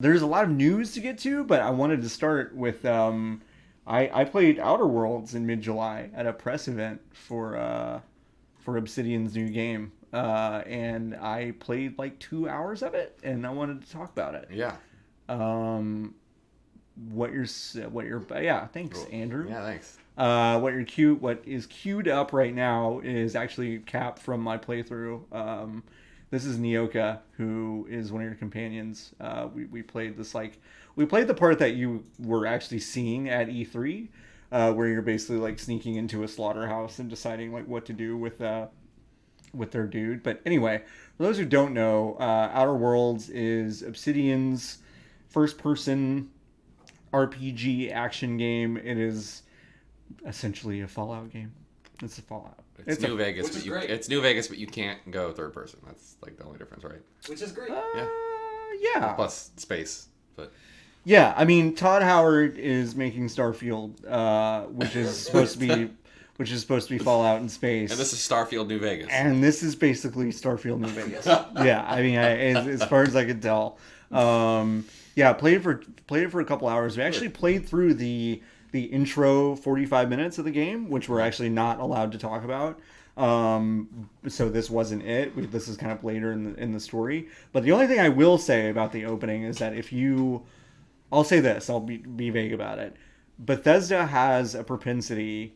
There's a lot of news to get to, but I wanted to start with I played Outer Worlds in mid-July at a press event for Obsidian's new game, and I played like 2 hours of it, and I wanted to talk about it. Yeah. Um, what you're yeah, thanks, Cool. Andrew. Yeah, thanks. What is queued up right now is actually Cap from my playthrough. This is Nyoka, who is one of your companions. We played this we played the part that you were actually seeing at E3, where you're basically like sneaking into a slaughterhouse and deciding like what to do with their dude. But anyway, for those who don't know, Outer Worlds is Obsidian's first-person RPG action game. It is essentially a Fallout game. It's a Fallout. It's New Vegas, which but is great. it's New Vegas, but you can't go third person. That's like the only difference, right? Which is great. Yeah. Plus space, but Yeah, I mean Todd Howard is making Starfield, which is supposed to be Fallout in space. and this is Starfield New Vegas. And this is basically Starfield New Vegas. Yeah, I mean, as far as I could tell, yeah, played it for a couple hours. We actually played through the intro 45 minutes of the game, which we're actually not allowed to talk about. So this wasn't it. This is kind of later in the story. But the only thing I will say about the opening is that I'll say this. I'll be vague about it. Bethesda has a propensity.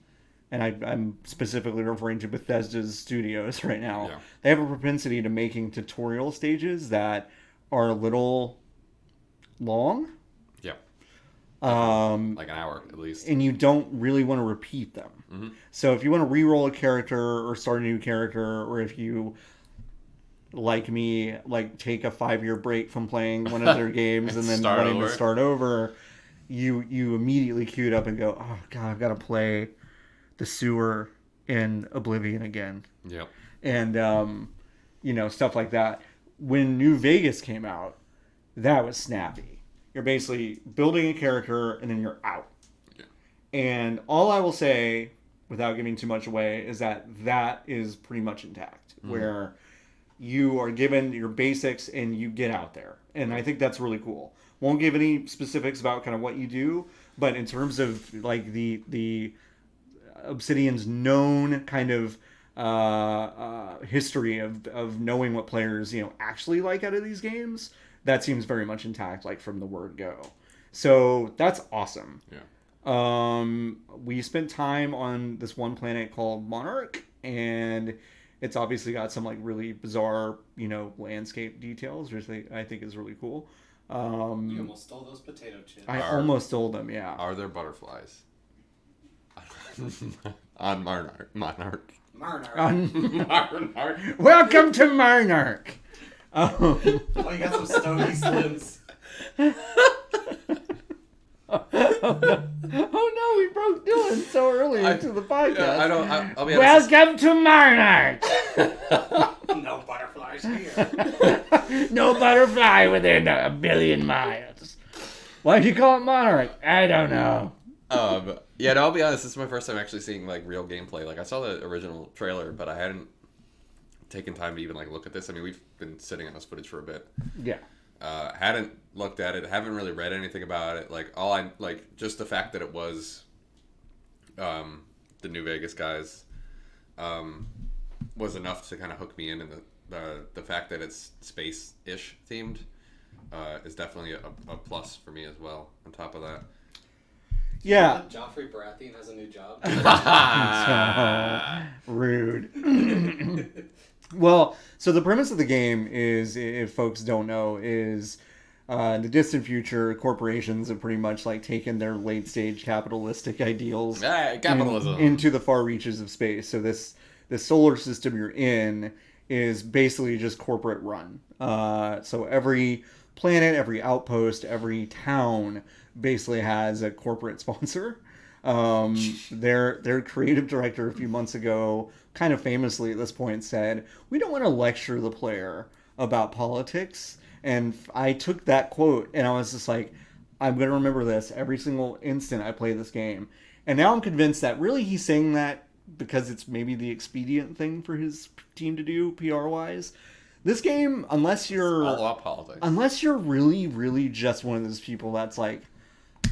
And I'm specifically referring to Bethesda's studios right now. Yeah. They have a propensity to making tutorial stages that are a little long. Yeah. Um, Like an hour at least. and you don't really want to repeat them. Mm-hmm. So if you want to re-roll a character or start a new character, or if you, like me, like take a 5-year break from playing one of their games and then Start wanting over. to start over, you immediately queued up and go, oh god, I've got to play the sewer in Oblivion again. Yep. And stuff like that. When New Vegas came out, that was snappy. You're basically building a character and then you're out. Yeah. And all I will say, without giving too much away, is that is pretty much intact. Mm-hmm. Where you are given your basics and you get out there. And I think that's really cool. Won't give any specifics about kind of what you do, but in terms of like the Obsidian's known kind of history of knowing what players actually like out of these games, that seems very much intact, like from the word go. So that's awesome. Yeah. We spent time on this one planet called Monarch, and it's obviously got some like really bizarre landscape details, which I think is really cool. You almost stole those potato chips. I almost stole them. Yeah. Are there butterflies? On Monarch. Marnar. Monarch. Welcome to Monarch. Oh, you got some stony slims. Oh no, we broke Dylan so early into the podcast. Yeah, I'll be honest. Welcome to Monarch. No butterflies here. No butterfly within a billion miles. Why'd you call it Monarch? I don't know. Yeah, no, I'll be honest. This is my first time actually seeing like real gameplay. Like I saw the original trailer, but I hadn't taken time to even like look at this. I mean, we've been sitting on this footage for a bit. Yeah. Hadn't looked at it. Haven't really read anything about it. Like just the fact that it was, the New Vegas guys, was enough to kind of hook me in, and the fact that it's space-ish themed, is definitely a plus for me as well. On top of that. Yeah. Joffrey Baratheon has a new job. Rude. Well, so the premise of the game is, if folks don't know, is in the distant future, corporations have pretty much like taken their late stage capitalistic ideals Capitalism into the far reaches of space. So this solar system you're in is basically just corporate run. So every planet, every outpost, every town basically has a corporate sponsor. Their creative director a few months ago kind of famously at this point said, we don't want to lecture the player about politics. And I took that quote and I was just like, I'm going to remember this every single instant I play this game. And now I'm convinced that really he's saying that because it's maybe the expedient thing for his team to do PR wise. This game, unless you're All about politics. really, really just one of those people that's like,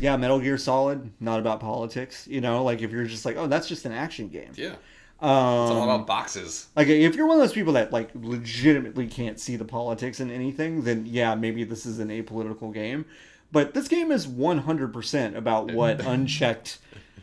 yeah, Metal Gear Solid, not about politics. You know, like if you're just like, oh, that's just an action game. Yeah. It's all about boxes. Like if you're one of those people that like legitimately can't see the politics in anything, then yeah, maybe this is an apolitical game. But this game is 100% about what unchecked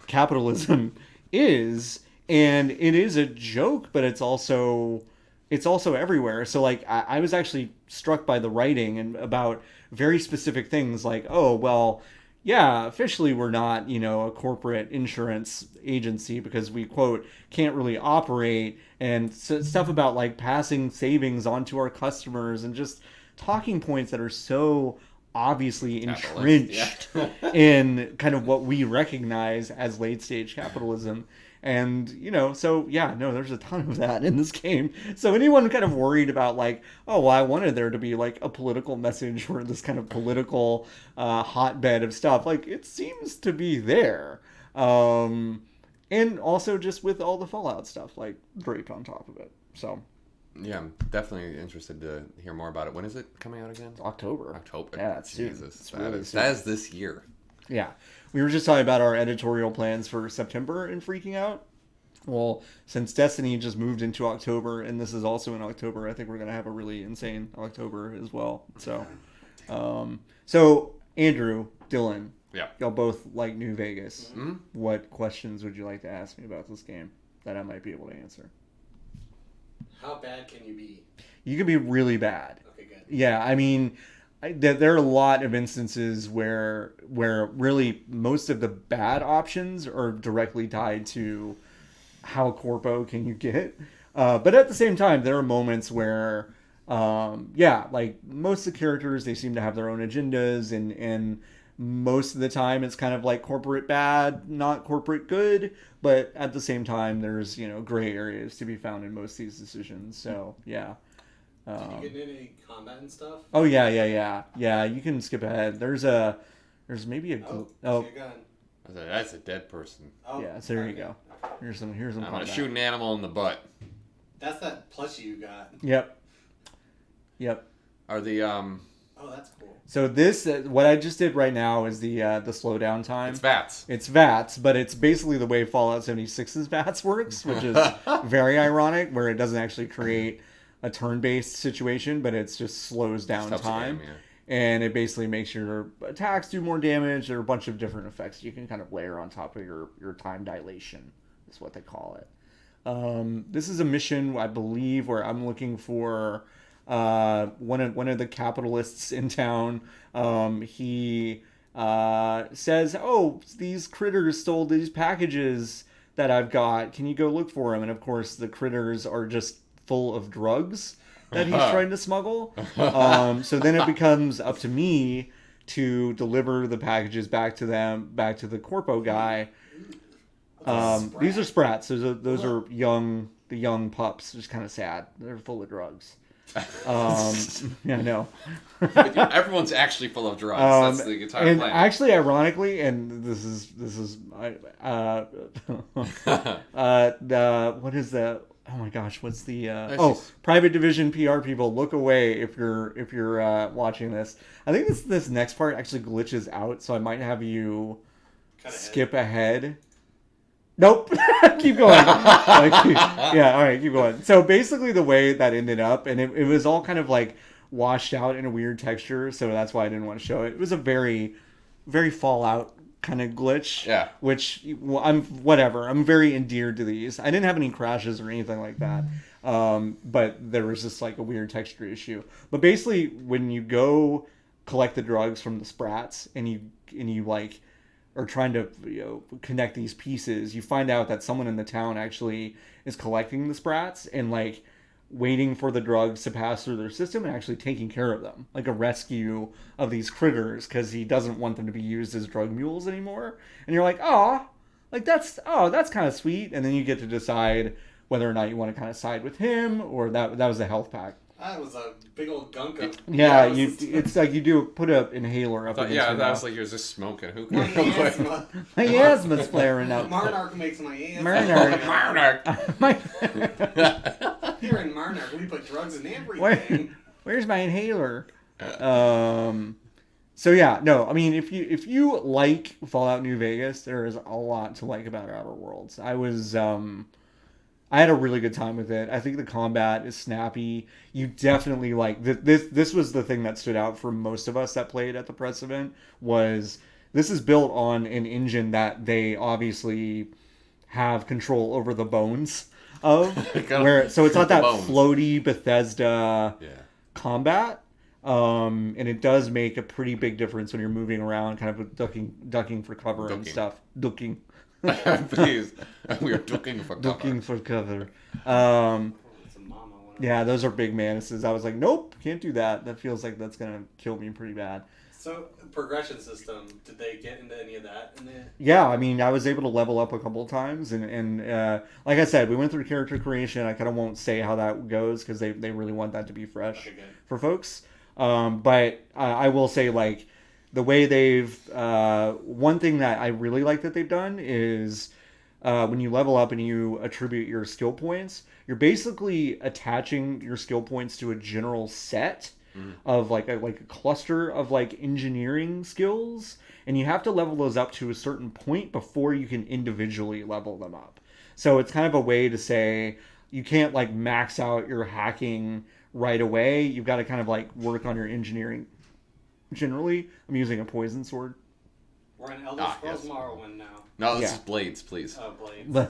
capitalism is, and it is a joke, but it's also everywhere. So like I was actually struck by the writing and about very specific things like, oh well, yeah, officially we're not, a corporate insurance agency because we, quote, can't really operate, and stuff about like passing savings on to our customers, and just talking points that are so obviously entrenched in kind of what we recognize as late stage capitalism. And, so yeah, no, there's a ton of that in this game. So anyone kind of worried about like, oh, well, I wanted there to be like a political message or this kind of political hotbed of stuff, like it seems to be there. And also just with all the Fallout stuff like draped on top of it. So yeah, I'm definitely interested to hear more about it. When is it coming out again? October. Yeah, it's soon. Jesus, that is this year. Yeah. We were just talking about our editorial plans for September and freaking out. Well, since Destiny just moved into October, and this is also in October, I think we're going to have a really insane October as well. So, Andrew, Dylan, yeah, y'all both like New Vegas. Mm-hmm. What questions would you like to ask me about this game that I might be able to answer? How bad can you be? You can be really bad. Okay, good. Yeah, I mean, there are a lot of instances where really most of the bad options are directly tied to how corpo can you get. But at the same time, there are moments where, like most of the characters, they seem to have their own agendas, and most of the time it's kind of like corporate bad, not corporate good. But at the same time, there's, gray areas to be found in most of these decisions. So, yeah. Did you get into any combat and stuff? Oh yeah. You can skip ahead. There's maybe a gun. That's a dead person. Oh, yeah. So there you go. Here's some. I'm gonna shoot an animal in the butt. That's that plushie you got. Yep. Are the Oh, that's cool. So this, what I just did right now is the slowdown time. It's VATS. It's VATS, but it's basically the way Fallout 76's VATS works, which is very ironic, where it doesn't actually create a turn-based situation, but it just slows down time. And it basically makes your attacks do more damage. There are a bunch of different effects you can kind of layer on top of your time dilation, is what they call it. This is a mission, I believe, where I'm looking for one of the capitalists in town. He says, oh, these critters stole these packages that I've got. Can you go look for them? And of course, the critters are just full of drugs that he's trying to smuggle. So then it becomes up to me to deliver the packages back to the corpo guy. These are sprats. Those are young pups. Just kind of sad. They're full of drugs. Yeah, no. Everyone's actually full of drugs. That's the entire and plan. Actually, ironically, and this is what is that? Oh my gosh, what's the Private Division PR people, look away if you're watching this. I think this next part actually glitches out, so I might have you skip ahead. Nope. Keep going. Yeah, all right, keep going. So basically the way that ended up, and it was all kind of like washed out in a weird texture, so that's why I didn't want to show it. It was a very, very Fallout kind of glitch. Yeah. Which, I'm very endeared to these. I didn't have any crashes or anything like that. But there was just like a weird texture issue. But basically, when you go collect the drugs from the sprats and you like are trying to connect these pieces, you find out that someone in the town actually is collecting the sprats and like waiting for the drugs to pass through their system and actually taking care of them, like a rescue of these critters, because he doesn't want them to be used as drug mules anymore. And you're like, that's kind of sweet. And then you get to decide whether or not you want to kind of side with him, or that was the health pack. That was a big old gunk up. Yeah, it's like you do put an inhaler up against your mouth. That was like you're just smoking hookah. My asthma's flaring up. Marnark makes my asthma. Marnark. Here in Marner, we put drugs in Where, everything. where's my inhaler? So yeah, no, I mean, if you like Fallout New Vegas, there is a lot to like about Outer Worlds. I had a really good time with it. I think the combat is snappy. You definitely like this was the thing that stood out for most of us that played at the press event was this is built on an engine that they obviously have control over the bones of where so it's not that floaty Bethesda combat. And it does make a pretty big difference when you're moving around, kind of ducking for cover and stuff. Ducking. Please, we are ducking for cover. Ducking for cover. Yeah, those are big manises. I was like, nope, can't do that. That feels like that's gonna kill me pretty bad. So, progression system, did they get into any of that in there? Yeah, I mean, I was able to level up a couple of times, and like I said, we went through character creation. I kind of won't say how that goes because they really want that to be fresh for folks. But I will say, like, the way they've one thing that I really like that they've done is when you level up and you attribute your skill points, you're basically attaching your skill points to a general set of like a cluster of like engineering skills, and you have to level those up to a certain point before you can individually level them up. So it's kind of a way to say you can't like max out your hacking right away. You've got to kind of like work on your engineering. Generally, I'm using a poison sword. We're in Elder Scrolls Morrowind now. No, this is Blades, please. Oh, Blades.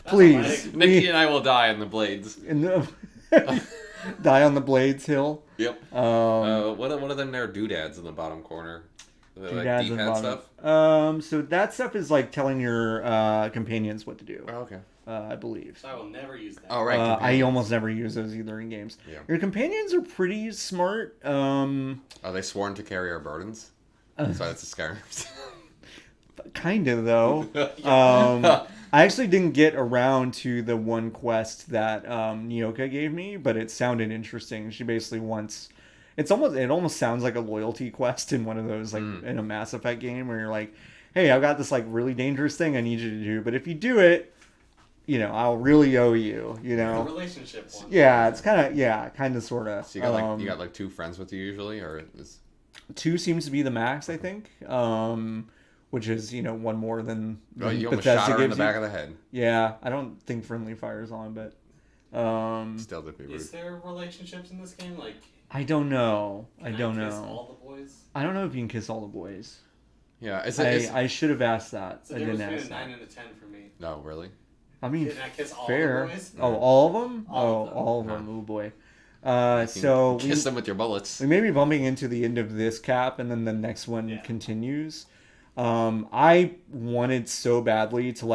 Please. Nikki and I will die in the Blades. Die on the Blades Hill. Yep. What are them there doodads in the bottom corner? Like D-pad stuff? So that stuff is like telling your companions what to do. Oh, okay. I believe. So I will never use that. Oh, right. I almost never use those either in games. Yeah. Your companions are pretty smart. Are they sworn to carry our burdens? So that's a Skyrim. Kind of, though. I actually didn't get around to the one quest that Nyoka gave me, but it sounded interesting. She basically wants... It almost sounds like a loyalty quest in one of those, like, in a Mass Effect game where you're like, hey, I've got this, like, really dangerous thing I need you to do, but if you do it, you know, I'll really owe you, you know? The relationship one. Yeah, it's kind of, sort of. So you got, like, 2 friends with you usually, or is... 2 seems to be the max, I think. Which is, you know, one more than you almost shot her in the back of the head. Yeah, I don't think friendly fire's on, but... Still did be rude. Is there relationships in this game? Like... I don't know. I don't kiss know. all the boys? I don't know if you can kiss all the boys. Yeah, I should have asked that. I didn't ask that. 9 and a 10 for me. No, really? I mean, didn't I kiss all fair. the boys? Oh, all of them? All of them. Oh boy. So kiss them with your bullets. We may be bumping into the end of this cap, and then the next one continues. I wanted so badly to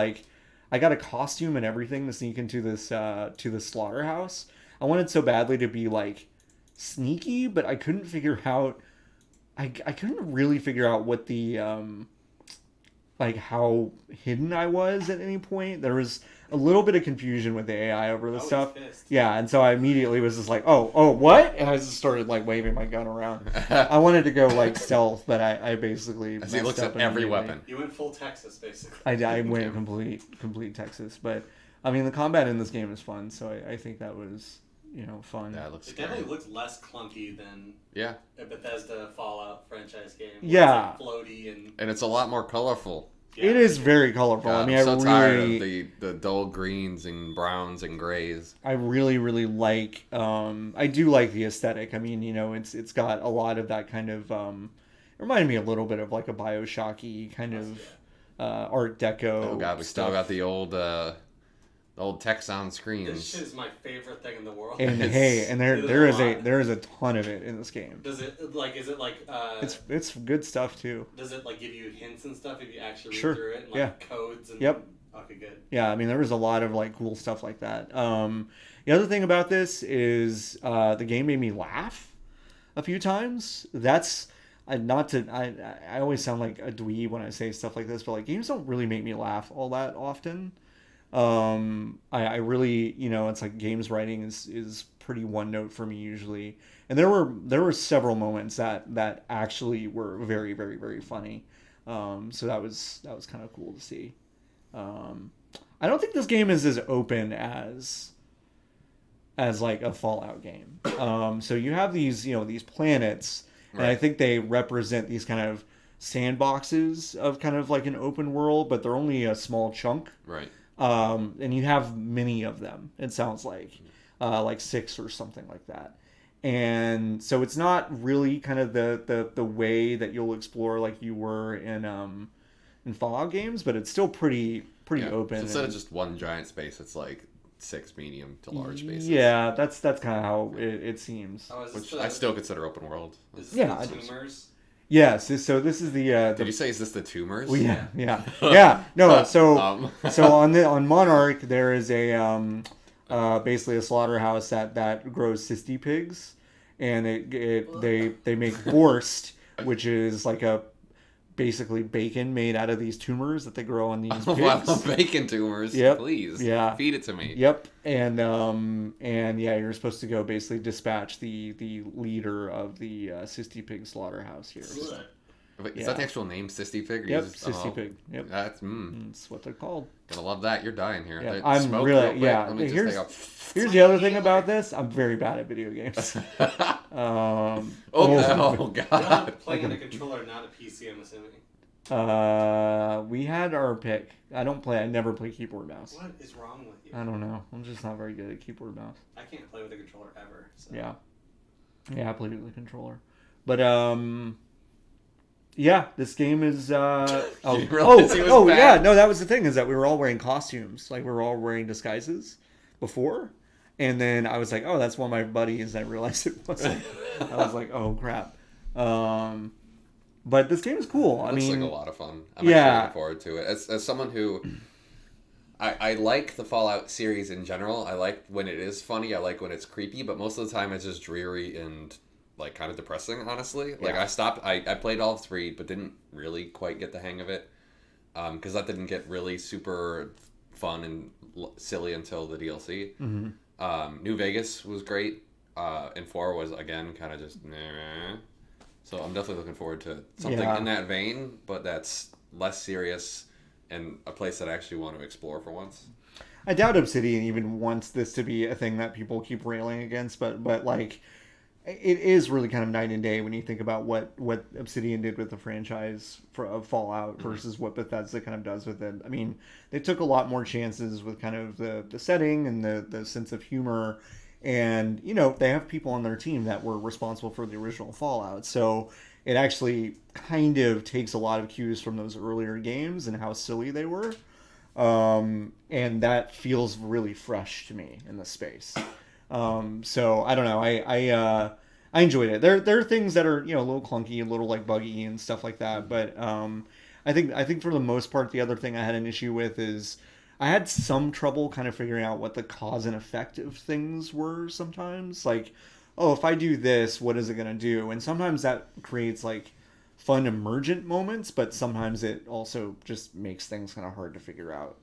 I got a costume and everything to sneak into this to the slaughterhouse. I wanted so badly to be like sneaky, but I couldn't figure out. I couldn't really figure out what the how hidden I was at any point. There was a little bit of confusion with the AI over this stuff. Yeah, and so I immediately was just like, oh, what? And I just started waving my gun around. I wanted to go stealth, but I basically he looks at every weapon. You went full Texas, basically. I went complete Texas, but I mean the combat in this game is fun, so I think that was fun. Yeah, it definitely looks less clunky than a Bethesda Fallout franchise game. Yeah, it's floaty and it's a lot more colorful. Yeah. It is very colorful. God, I mean, I'm so tired of the dull greens and browns and grays. I really like. I do like the aesthetic. I mean, it's got a lot of that kind of. It reminded me a little bit of like a BioShocky kind of Art Deco. Oh God, we still got the old text on screens. This shit is my favorite thing in the world. And there is a ton of it in this game. Does it is it like it's good stuff too. Does it give you hints and stuff if you actually read through it and codes and okay, good. Yeah, I mean there was a lot of cool stuff like that. The other thing about this is the game made me laugh a few times. That's I always sound like a dweeb when I say stuff like this, but games don't really make me laugh all that often. I really, it's games writing is pretty one note for me usually. And there were several moments that actually were very, very, very funny. So that was kind of cool to see. I don't think this game is as open as like a Fallout game. So you have these, these planets, and I think they represent these kind of sandboxes of kind of like an open world, but they're only a small chunk. Right. And you have many of them, it sounds like 6 or something like that. And so it's not really kind of the way that you'll explore like you were in Fallout games, but it's still pretty open. So instead of just one giant space, it's like 6 medium to large spaces. Yeah, that's kind of how it seems. Which I still consider open world. Is this the tumors? Yes, so this is the. Did you say is this the tumors? Well, yeah. No, so on Monarch there is a basically a slaughterhouse that grows cysty pigs, and they make borscht, which is like a basically bacon made out of these tumors that they grow on these pigs. Wow, bacon tumors. Yep. Please. Yeah. Feed it to me. Yep. And you're supposed to go basically dispatch the leader of the cysty pig slaughterhouse here. So, wait, is that the actual name, Cysty Pig? Yep, Cysty Pig. Yep. That's Gonna love that. You're dying here. Yeah, I'm really Let me here's the other thing about this. I'm very bad at video games. God. Playing on a controller, not a PC, I'm assuming. We had our pick. I never play keyboard mouse. What is wrong with you? I don't know. I'm just not very good at keyboard mouse. I can't play with a controller ever. So. Yeah, I played with a controller. But yeah, this game is yeah, no, that was the thing, is that we were all wearing costumes. Like we were all wearing disguises before. And then I was like, oh, that's one of my buddies. I realized it wasn't. I was like, oh crap. But this game is cool. It looks like a lot of fun. I'm actually looking forward to it. As someone who I like the Fallout series in general. I like when it is funny. I like when it's creepy, but most of the time it's just dreary and like kind of depressing, honestly. Like I played all 3, but didn't really quite get the hang of it. Because that didn't get really super fun and silly until the DLC. Mm-hmm. New Vegas was great. And 4 was, again, kind of just nah. So I'm definitely looking forward to something in that vein, but that's less serious and a place that I actually want to explore for once. I doubt Obsidian even wants this to be a thing that people keep railing against, but like, it is really kind of night and day when you think about what Obsidian did with the franchise of Fallout versus what Bethesda kind of does with it. I mean, they took a lot more chances with kind of the setting and the sense of humor. And, they have people on their team that were responsible for the original Fallout. So it actually kind of takes a lot of cues from those earlier games and how silly they were. And that feels really fresh to me in this space. So I don't know. I enjoyed it. There are things that are, a little clunky, a little like buggy and stuff like that. But I think for the most part, the other thing I had an issue with is I had some trouble kind of figuring out what the cause and effect of things were sometimes. Like, oh, if I do this, what is it going to do? And sometimes that creates like fun emergent moments, but sometimes it also just makes things kind of hard to figure out.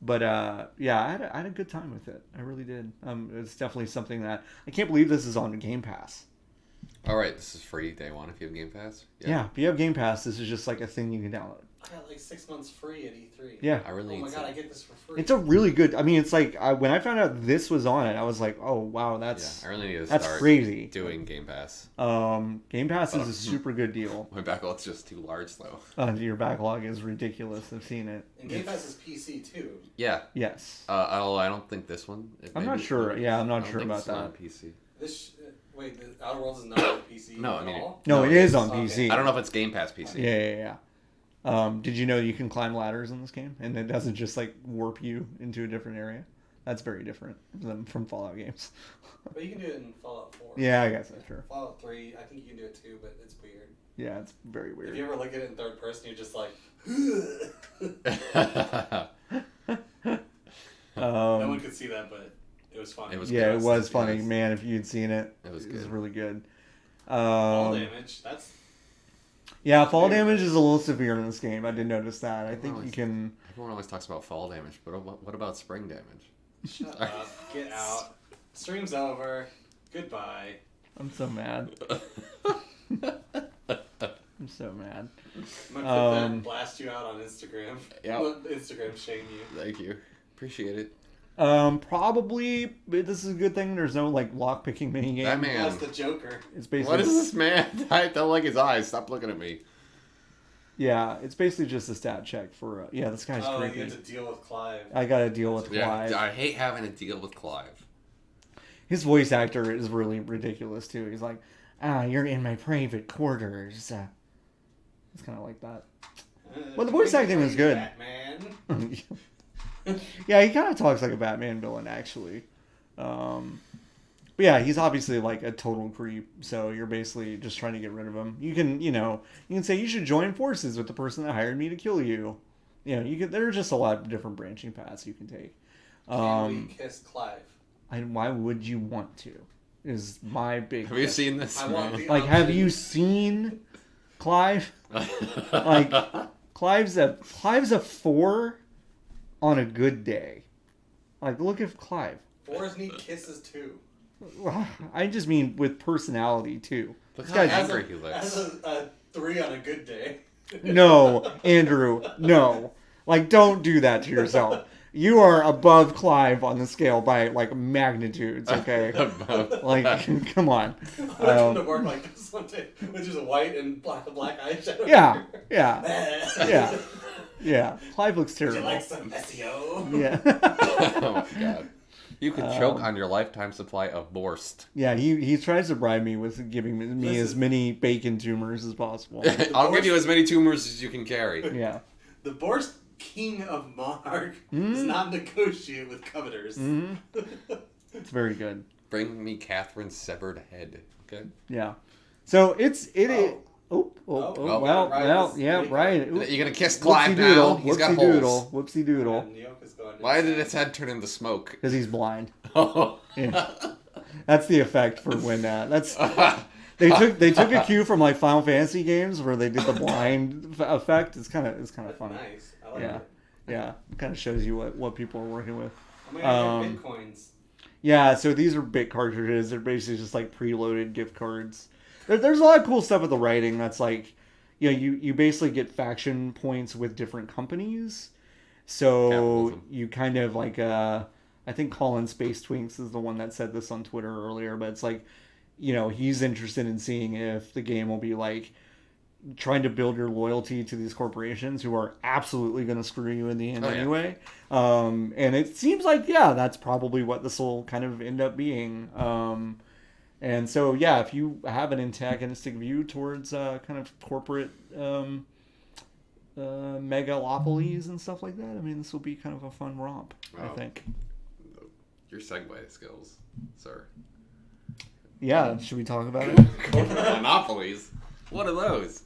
But I had a good time with it. I really did. It's definitely something that I can't believe this is on Game Pass. All right, this is free day one if you have Game Pass. Yeah, if you have Game Pass, this is just like a thing you can download. I got like 6 months free at E3. Yeah. I really. Oh my god, I get this for free. It's a really good. I mean, it's like when I found out this was on it, I was like, oh wow, that's. Yeah, I really need to that's start crazy. Doing Game Pass. Game Pass is a super good deal. My backlog's just too large though. Your backlog is ridiculous. I've seen it. And Game Pass is PC too. Yeah. Yes. I don't think this one. I'm not sure. Yeah, I'm not sure about that. On PC. Wait, the Outer Worlds is not on PC. No, I mean. No, it is on PC. I don't know if it's Game Pass PC. Yeah. Did you know you can climb ladders in this game, and it doesn't just like warp you into a different area? That's very different from Fallout games. But you can do it in Fallout 4. Yeah, I guess that's true. Fallout 3, I think you can do it too, but it's weird. Yeah, it's very weird. If you ever look at it in third person, you're just like, no one could see that, but it was funny. It was funny, man. If you'd seen it, it was really good. Fall damage. Fall damage is a little severe in this game. I did notice that. I think you can. Everyone always talks about fall damage, but what about spring damage? Shut up. Get out. Stream's over. Goodbye. I'm so mad. I'm so mad. I'm gonna put that and blast you out on Instagram. Yeah. Instagram shame you. Thank you. Appreciate it. Probably, but this is a good thing. There's no like lockpicking minigame. That man. That's the Joker. It's basically. What is this man? I don't like his eyes. Stop looking at me. Yeah, it's basically just a stat check for. Yeah, this guy's creepy. You have to deal with Clive. I gotta deal with Clive. I hate having to deal with Clive. His voice actor is really ridiculous too. He's like, you're in my private quarters. It's kind of like that. Well, the voice acting was good. Batman. Yeah, he kind of talks like a Batman villain, actually. But yeah, he's obviously like a total creep. So you're basically just trying to get rid of him. You can say you should join forces with the person that hired me to kill you. There are just a lot of different branching paths you can take. Can we kiss Clive? Why would you want to? Is my big. Have you seen this? Like, have you seen Clive? Like, Clive's a 4 on a good day. Like, look at Clive. 4s need kisses too. I just mean with personality too. Look how angry he looks. As a 3 on a good day. No, Andrew, no. Like, don't do that to yourself. You are above Clive on the scale by like magnitudes, okay? Like, come on. I'm going to work like this one day, which is a white and black eyeshadow. Yeah. Clive looks terrible. Would you like some SEO? Yeah. Oh my god. You could choke on your lifetime supply of borscht. Yeah, he tries to bribe me with giving me as many bacon tumors as possible. I'll give you as many tumors as you can carry. Yeah. The borscht king of Monarch does not negotiate with coveters. It's very good. Bring me Catherine's severed head. Okay. Yeah. So it's well, yeah, right. You're gonna kiss Clive now. He's got holes. Whoopsie doodle. Why did its head turn into smoke? Because he's blind. Oh. Yeah. That's the effect for when that's. They took a cue from like Final Fantasy games where they did the blind effect. It's kind of funny. Nice. I like it. Yeah. It kind of shows you what people are working with. I'm gonna get Bitcoins. Yeah, so these are bit cartridges. They're basically just like preloaded gift cards. There's a lot of cool stuff with the writing that's like, you basically get faction points with different companies. So Capitalism. you kind of like, I think Colin Space Twinks is the one that said this on Twitter earlier, but it's like, he's interested in seeing if the game will be like trying to build your loyalty to these corporations who are absolutely going to screw you in the end anyway. And it seems like, that's probably what this will kind of end up being. And so, if you have an antagonistic view towards kind of corporate megalopolies and stuff like that, I mean, this will be kind of a fun romp, I think. Your segue skills, sir. Yeah, should we talk about it? Corporate monopolies? What are those?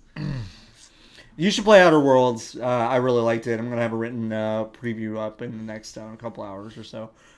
You should play Outer Worlds. I really liked it. I'm going to have a written preview up in the next couple hours or so.